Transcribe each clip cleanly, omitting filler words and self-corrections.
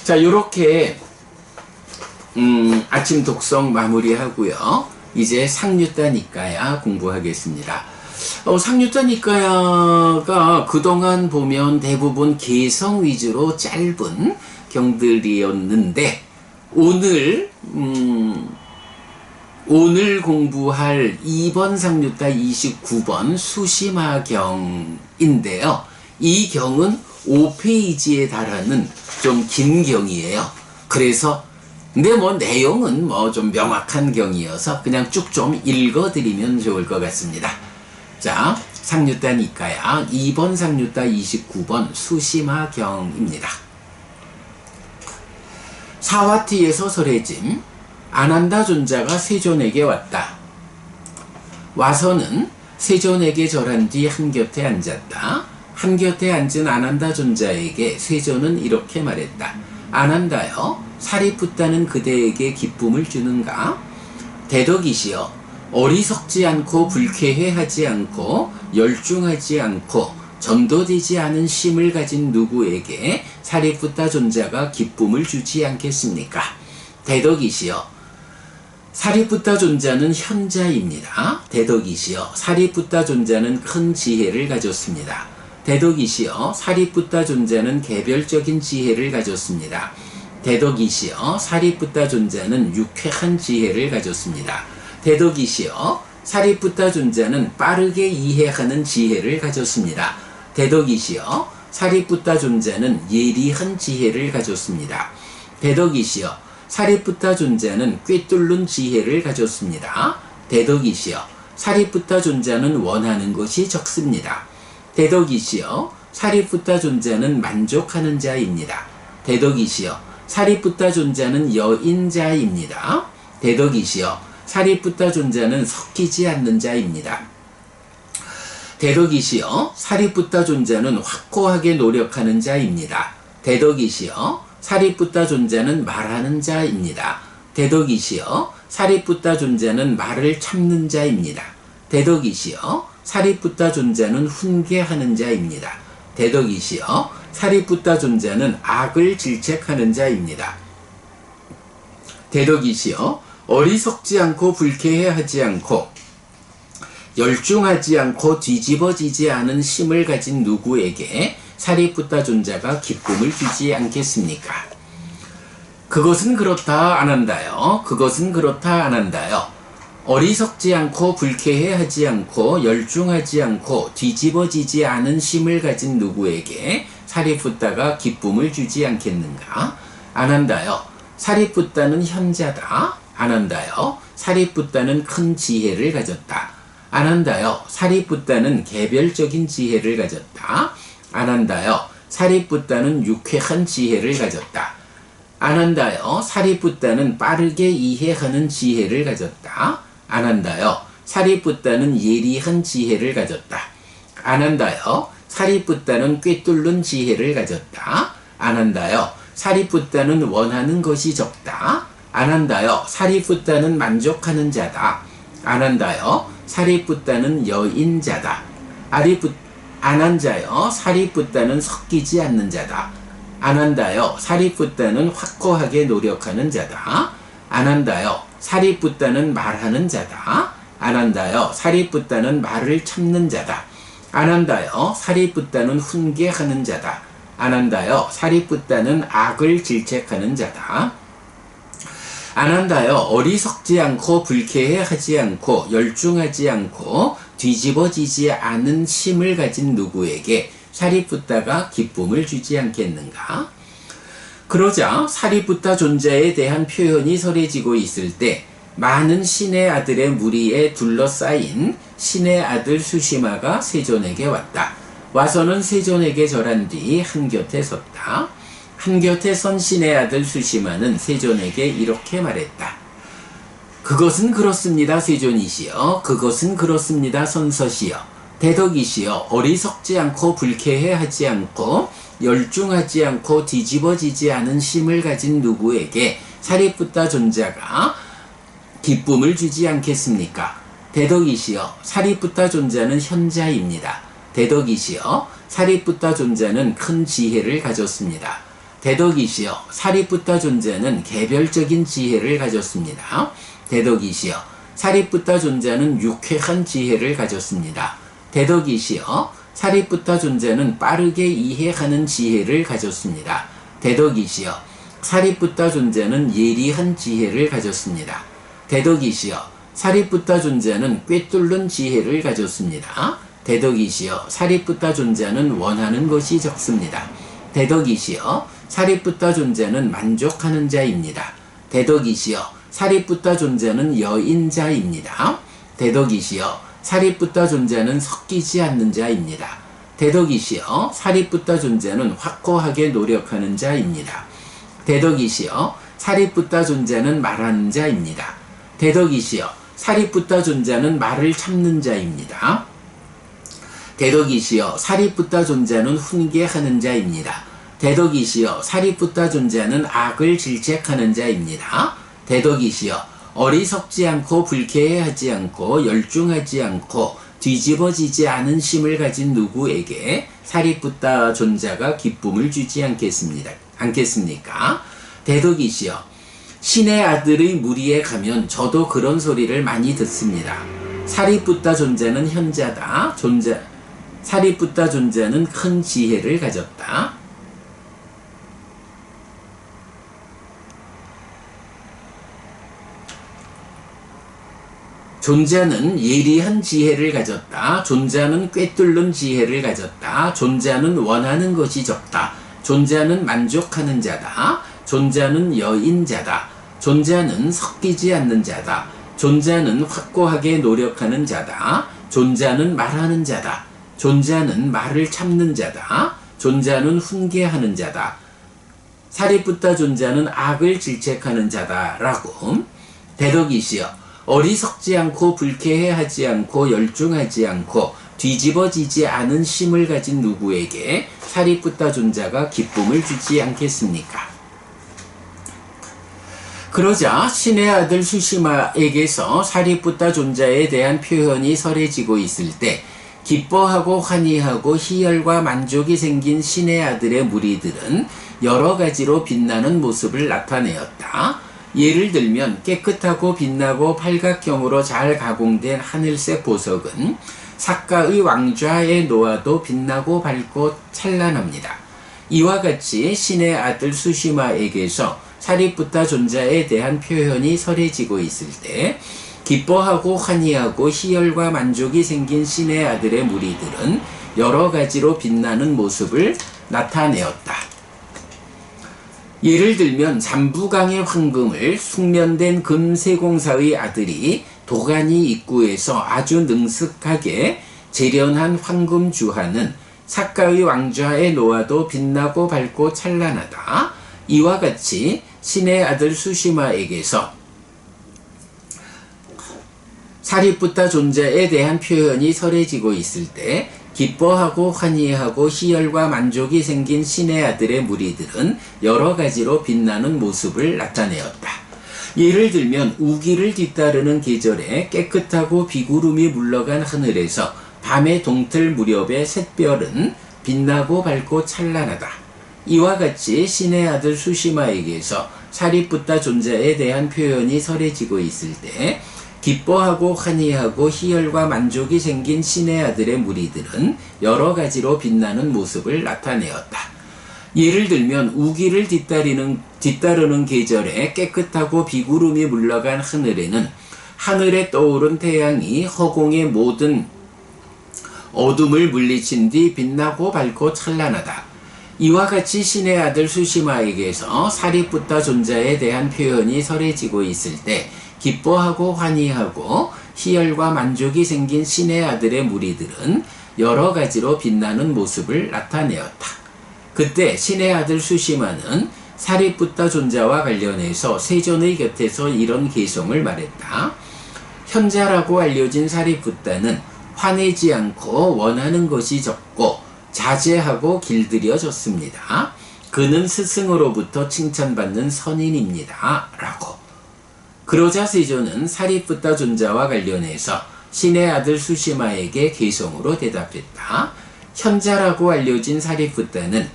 자, 요렇게 아침 독성 마무리하고요. 이제 상류자 니까야 공부하겠습니다. 상류자 니까야가 그동안 보면 대부분 개성 위주로 짧은 경들이었는데 오늘 공부할 2번 상류자 29번 수시마경인데요. 이 경은 5페이지에 달하는 좀 긴 경이에요. 그래서 근데 뭐 내용은 뭐 좀 명확한 경이어서 그냥 쭉 좀 읽어드리면 좋을 것 같습니다. 자, 상류자 니까야 2번 상류자 29번 수시마경입니다. 사와티에서 설해짐. 아난다 존자가 세존에게 왔다. 와서는 세존에게 절한 뒤 한곁에 앉았다. 한곁에 앉은 아난다 존자에게 세존은 이렇게 말했다. 아난다여, 사리푸타는 그대에게 기쁨을 주는가? 대덕이시여, 어리석지 않고 불쾌해하지 않고 열중하지 않고 전도되지 않은 심을 가진 누구에게 사리푸타 존자가 기쁨을 주지 않겠습니까? 대덕이시여, 사리푸타 존자는 현자입니다. 대덕이시여, 사리푸타 존자는 큰 지혜를 가졌습니다. 대덕이시여, 사리푸타 존자는 개별적인 지혜를 가졌습니다. 대덕이시여, 사리푸타 존자는 유쾌한 지혜를 가졌습니다. 대덕이시여, 사리푸타 존자는 빠르게 이해하는 지혜를 가졌습니다. 대덕이시여, 사리푸타 존자는 예리한 지혜를 가졌습니다. 대덕이시여, 사리푸타 존자는 꿰뚫는 지혜를 가졌습니다. 대덕이시여, 사리푸타 존자는 원하는 것이 적습니다. 대덕이시여, 사리푸타 존자는 만족하는 자입니다. 대덕이시여, 사리푸타 존자는 여인자입니다. 대덕이시여, 사리푸타 존자는 섞이지 않는 자입니다. 대덕이시여, 사리푸타 존자는 확고하게 노력하는 자입니다. 대덕이시여, 사리푸타 존자는 말하는 자입니다. 대덕이시여, 사리푸타 존자는 말을 참는 자입니다. 대덕이시여, 사리푸타 존자는 훈계하는 자입니다. 대덕이시여, 사리푸타 존자는 악을 질책하는 자입니다. 대덕이시여, 어리석지 않고 불쾌해하지 않고 열중하지 않고 뒤집어지지 않은 심을 가진 누구에게 사리푸타 존자가 기쁨을 주지 않겠습니까? 그것은 그렇다 안 한다요. 그것은 그렇다 안 한다요. 어리석지 않고 불쾌해하지 않고 열중하지 않고 뒤집어지지 않은 심을 가진 누구에게 사리푸타가 기쁨을 주지 않겠는가? 안 한다요. 사리푸타는 현자다. 안 한다요. 사리푸타는 큰 지혜를 가졌다. 안 한다요. 사리푸타는 개별적인 지혜를 가졌다. 안 한다요. 사리푸타는 유쾌한 지혜를 가졌다. 안 한다요. 사리푸타는 빠르게 이해하는 지혜를 가졌다. 안 한다요. 사리푸타는 예리한 지혜를 가졌다. 안 한다요. 사리푸타는 꿰뚫는 지혜를 가졌다. 안 한다요. 사리푸타는 원하는 것이 적다. 안 한다요. 사리푸타는 만족하는 자다. 안 한다요. 사리푸타는 여인자다. 안 한자요. 사리푸타는 섞이지 않는 자다. 안 한다요. 사리푸타는 확고하게 노력하는 자다. 안 한다요. 사리푸타는 말하는 자다. 안 한다요. 사리푸타는 말을 참는 자다. 안 한다요. 사리푸타는 훈계하는 자다. 안 한다요. 사리푸타는 악을 질책하는 자다. 안 한다요. 어리석지 않고 불쾌해하지 않고 열중하지 않고 뒤집어지지 않은 심을 가진 누구에게 사리푸타가 기쁨을 주지 않겠는가? 그러자 사리푸타 존자에 대한 표현이 설해지고 있을 때 많은 신의 아들의 무리에 둘러싸인 신의 아들 수시마가 세존에게 왔다. 와서는 세존에게 절한 뒤 한곁에 섰다. 한곁에 선 신의 아들 수시마는 세존에게 이렇게 말했다. 그것은 그렇습니다, 세존이시여. 그것은 그렇습니다, 선서시여. 대덕이시여. 어리석지 않고 불쾌해하지 않고 열중하지 않고 뒤집어지지 않은 심을 가진 누구에게 사리푸타 존자가 기쁨을 주지 않겠습니까? 대덕이시여. 사리푸타 존자는 현자입니다. 대덕이시여. 사리푸타 존자는 큰 지혜를 가졌습니다. 대덕이시여 사리푸타 존자는 개별적인 지혜를 가졌습니다. 대덕이시여 사리푸타 존자는 유쾌한 지혜를 가졌습니다. 대덕이시여 사리푸타 존자는 빠르게 이해하는 지혜를 가졌습니다. 대덕이시여 사리푸타 존자는 예리한 지혜를 가졌습니다. 대덕이시여 사리푸타 존자는 꿰뚫는 지혜를 가졌습니다. 대덕이시여 사리푸타 존자는 원하는 것이 적습니다. 대덕이시여 사리푸타 존자는 만족하는 자입니다. 대덕이시여 사리푸타 존자는 여인자입니다. 대덕이시여 사리푸타 존자는 섞이지 않는 자입니다. 대덕이시여 사리푸타 존자는 확고하게 노력하는 자입니다. 대덕이시여 사리푸타 존자는 말하는 자입니다. 대덕이시여 사리푸타 존자는 말을 참는 자입니다. 대덕이시여 사리푸타 존자는 훈계하는 자입니다. 대덕이시여 사리푸타 존자는 악을 질책하는 자입니다. 대덕이시여 어리석지 않고 불쾌해하지 않고 열중하지 않고 뒤집어지지 않은 심을 가진 누구에게 사리푸타 존자가 기쁨을 주지 않겠습니까? 대덕이시여 신의 아들의 무리에 가면 저도 그런 소리를 많이 듣습니다. 사리푸타 존자는 현자다. 사리푸타 존자는 큰 지혜를 가졌다. 존자는 예리한 지혜를 가졌다. 존자는 꿰뚫는 지혜를 가졌다. 존자는 원하는 것이 적다. 존자는 만족하는 자다. 존자는 여인자다. 존자는 섞이지 않는 자다. 존자는 확고하게 노력하는 자다. 존자는 말하는 자다. 존자는 말을 참는 자다. 존자는 훈계하는 자다. 사리푸타 존자는 악을 질책하는 자다라고. 대덕이시여 어리석지 않고 불쾌해하지 않고 열중하지 않고 뒤집어지지 않은 심을 가진 누구에게 사리푸타 존자가 기쁨을 주지 않겠습니까? 그러자 신의 아들 수시마에게서 사리푸타 존자에 대한 표현이 설해지고 있을 때 기뻐하고 환희하고 희열과 만족이 생긴 신의 아들의 무리들은 여러 가지로 빛나는 모습을 나타내었다. 예를 들면 깨끗하고 빛나고 팔각형으로 잘 가공된 하늘색 보석은 삭가의 왕좌에 놓아도 빛나고 밝고 찬란합니다. 이와 같이 신의 아들 수시마에게서 사리푸타 존자에 대한 표현이 설해지고 있을 때 기뻐하고 환희하고 희열과 만족이 생긴 신의 아들의 무리들은 여러 가지로 빛나는 모습을 나타내었다. 예를 들면 잠부강의 황금을 숙련된 금세공사의 아들이 도가니 입구에서 아주 능숙하게 재련한 황금 주화는 삭가의 왕좌에 놓아도 빛나고 밝고 찬란하다. 이와 같이 신의 아들 수시마에게서 사리푸타 존자에 대한 표현이 설해지고 있을 때 기뻐하고 환희하고 희열과 만족이 생긴 신의 아들의 무리들은 여러 가지로 빛나는 모습을 나타내었다. 예를 들면 우기를 뒤따르는 계절에 깨끗하고 비구름이 물러간 하늘에서 밤의 동틀 무렵의 샛별은 빛나고 밝고 찬란하다. 이와 같이 신의 아들 수시마에게서 사리푸타 존자에 대한 표현이 설해지고 있을 때 기뻐하고 환희하고 희열과 만족이 생긴 신의 아들의 무리들은 여러 가지로 빛나는 모습을 나타내었다. 예를 들면 우기를 뒤따르는 계절에 깨끗하고 비구름이 물러간 하늘에는 하늘에 떠오른 태양이 허공의 모든 어둠을 물리친 뒤 빛나고 밝고 찬란하다. 이와 같이 신의 아들 수시마에게서 사리푸타 존자에 대한 표현이 설해지고 있을 때 기뻐하고 환희하고 희열과 만족이 생긴 신의 아들의 무리들은 여러 가지로 빛나는 모습을 나타내었다. 그때 신의 아들 수시마는 사리푸타 존자와 관련해서 세존의 곁에서 이런 개성을 말했다. 현자라고 알려진 사리푸타는 화내지 않고 원하는 것이 적고 자제하고 길들여졌습니다. 그는 스승으로부터 칭찬받는 선인입니다. 라고. 그러자 세존은 사리푸타 존자와 관련해서 신의 아들 수시마에게 개성으로 대답했다. 현자라고 알려진 사리푸타는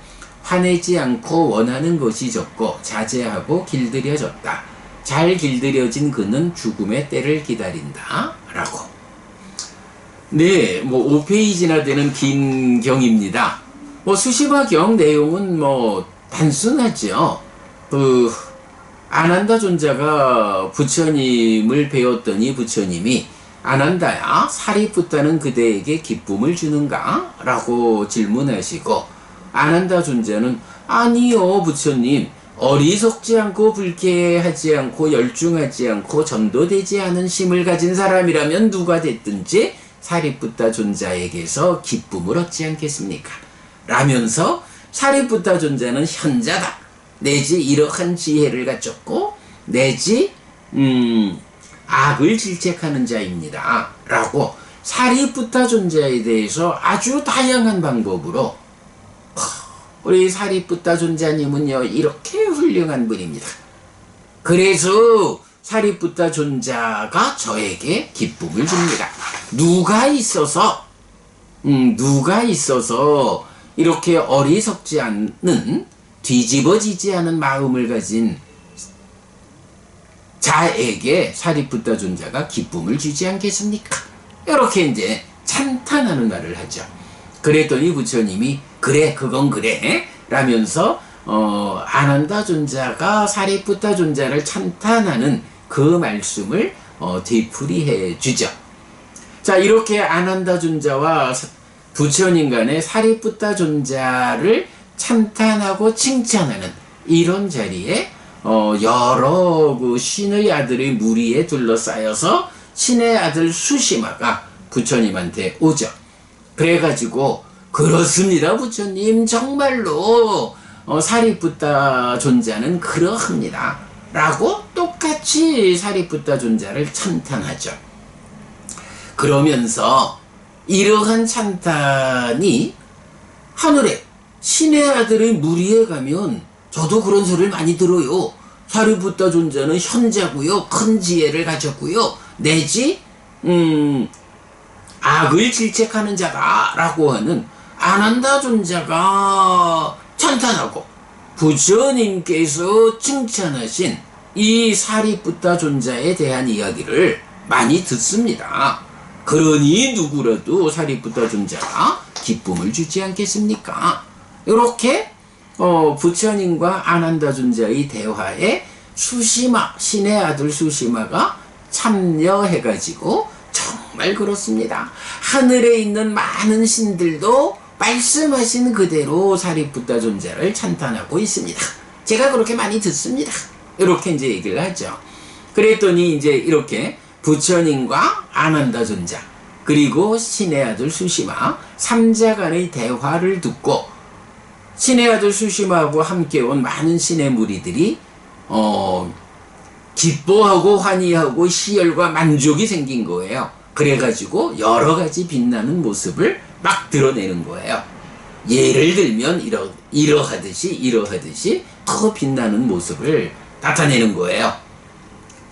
화내지 않고 원하는 것이 적고 자제하고 길들여졌다. 잘 길들여진 그는 죽음의 때를 기다린다. 라고. 네, 뭐 5페이지나 되는 긴 경입니다. 뭐 수시화 경 내용은 뭐 단순하죠. 아난다 존자가 부처님을 배웠더니 부처님이 아난다야, 사리푸타는 그대에게 기쁨을 주는가? 라고 질문하시고, 아난다 존자는 아니요 부처님, 어리석지 않고 불쾌하지 않고 열중하지 않고 전도되지 않은 심을 가진 사람이라면 누가 됐든지 사리푸타 존자에게서 기쁨을 얻지 않겠습니까? 라면서 사리푸타 존자는 현자다, 내지 이러한 지혜를 갖췄고, 내지 악을 질책하는 자입니다. 라고 사리푸타 존자에 대해서 아주 다양한 방법으로, 우리 사리푸타 존자님은요 이렇게 훌륭한 분입니다. 그래서 사리푸타 존자가 저에게 기쁨을 줍니다. 누가 있어서 이렇게 어리석지 않는, 뒤집어지지 않은 마음을 가진 자에게 사리푸타 존자가 기쁨을 주지 않겠습니까? 이렇게 이제 찬탄하는 말을 하죠. 그랬더니 부처님이 그래, 그건 그래 라면서 아난다 존자가 사리푸타 존자를 찬탄하는 그 말씀을 되풀이해 주죠. 자, 이렇게 아난다 존자와 부처님 간에 사리푸타 존자를 찬탄하고 칭찬하는 이런 자리에 여러 그 신의 아들의 무리에 둘러싸여서 신의 아들 수시마가 부처님한테 오죠. 그래가지고 그렇습니다 부처님, 정말로 사리푸타 존자는 그러합니다 라고 똑같이 사리푸타 존자를 찬탄하죠. 그러면서 이러한 찬탄이 하늘에 신의 아들의 무리에 가면 저도 그런 소리를 많이 들어요. 사리푸타 존자는 현자고요, 큰 지혜를 가졌고요, 내지 악을 질책하는 자다 라고 하는 아난다 존자가 찬탄하고 부처님께서 칭찬하신 이 사리푸타 존자에 대한 이야기를 많이 듣습니다. 그러니 누구라도 사리푸타 존자가 기쁨을 주지 않겠습니까? 이렇게 부처님과 아난다 존자의 대화에 수시마, 신의 아들 수시마가 참여해가지고 정말 그렇습니다. 하늘에 있는 많은 신들도 말씀하신 그대로 사리푸타 존자를 찬탄하고 있습니다. 제가 그렇게 많이 듣습니다. 이렇게 이제 얘기를 하죠. 그랬더니 이제 이렇게 부처님과 아난다 존자 그리고 신의 아들 수시마 3자 간의 대화를 듣고 신의 아들 수시마하고 함께 온 많은 신의 무리들이 기뻐하고 환희하고 희열과 만족이 생긴 거예요. 그래가지고 여러 가지 빛나는 모습을 막 드러내는 거예요. 예를 들면 이러하듯이 더 빛나는 모습을 나타내는 거예요.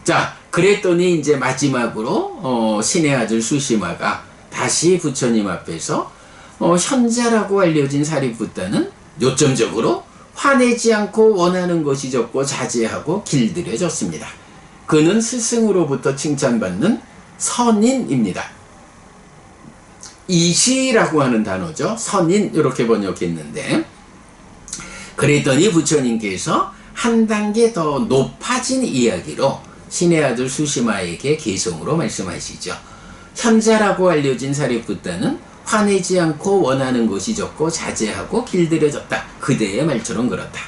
자, 그랬더니 이제 마지막으로 신의 아들 수시마가 다시 부처님 앞에서 현자라고 알려진 사리푸타는 요점적으로 화내지 않고 원하는 것이 적고 자제하고 길들여졌습니다. 그는 스승으로부터 칭찬받는 선인입니다. 이시라고 하는 단어죠. 선인 이렇게 번역했는데, 그랬더니 부처님께서 한 단계 더 높아진 이야기로 신의 아들 수시마에게 개성으로 말씀하시죠. 현자라고 알려진 사리푸타는 화내지 않고 원하는 것이 적고 자제하고 길들여졌다. 그대의 말처럼 그렇다.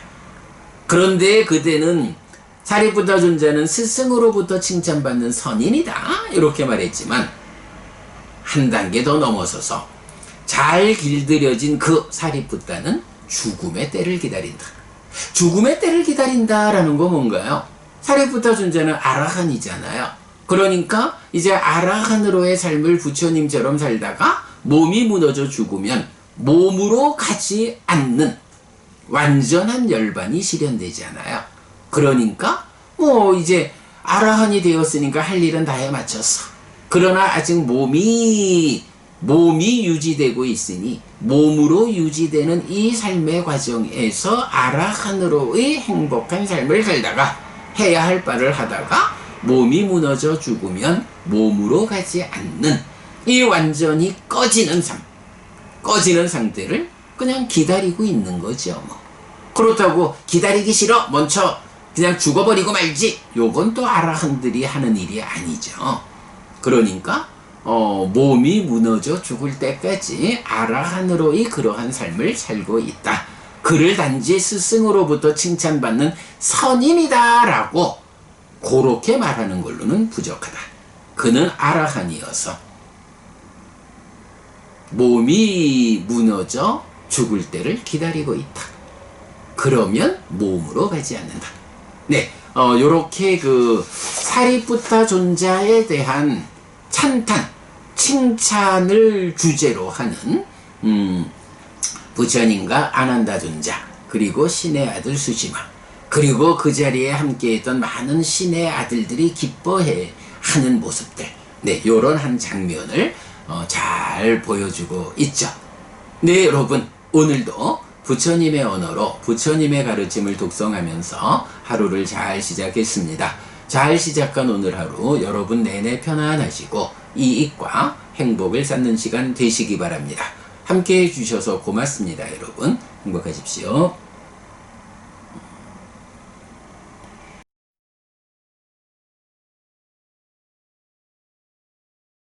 그런데 그대는 사리푸타 존자는 스승으로부터 칭찬받는 선인이다. 이렇게 말했지만 한 단계 더 넘어서서 잘 길들여진 그 사리푸타는 죽음의 때를 기다린다. 죽음의 때를 기다린다라는 거 뭔가요? 사리푸타 존자는 아라한이잖아요. 그러니까 이제 아라한으로의 삶을 부처님처럼 살다가 몸이 무너져 죽으면 몸으로 가지 않는 완전한 열반이 실현되잖아요. 그러니까 뭐 이제 아라한이 되었으니까 할 일은 다 해마쳤어. 그러나 아직 몸이 몸이 유지되고 있으니 몸으로 유지되는 이 삶의 과정에서 아라한으로의 행복한 삶을 살다가 해야 할 바를 하다가 몸이 무너져 죽으면 몸으로 가지 않는 이 완전히 꺼지는 삶, 꺼지는 상태를 그냥 기다리고 있는 거죠. 뭐. 그렇다고 기다리기 싫어 먼저 그냥 죽어버리고 말지, 요건 또 아라한들이 하는 일이 아니죠. 그러니까 몸이 무너져 죽을 때까지 아라한으로의 그러한 삶을 살고 있다. 그를 단지 스승으로부터 칭찬받는 선인이다 라고 그렇게 말하는 걸로는 부족하다. 그는 아라한이어서 몸이 무너져 죽을 때를 기다리고 있다. 그러면 몸으로 가지 않는다. 네, 요렇게 그 사리푸타 존자에 대한 찬탄, 칭찬을 주제로 하는 부처님과 아난다 존자, 그리고 신의 아들 수시마, 그리고 그 자리에 함께했던 많은 신의 아들들이 기뻐해 하는 모습들, 네, 요런 한 장면을 잘 보여주고 있죠. 네, 여러분, 오늘도 부처님의 언어로 부처님의 가르침을 독송하면서 하루를 잘 시작했습니다. 잘 시작한 오늘 하루 여러분 내내 편안하시고 이익과 행복을 쌓는 시간 되시기 바랍니다. 함께 해주셔서 고맙습니다. 여러분 행복하십시오.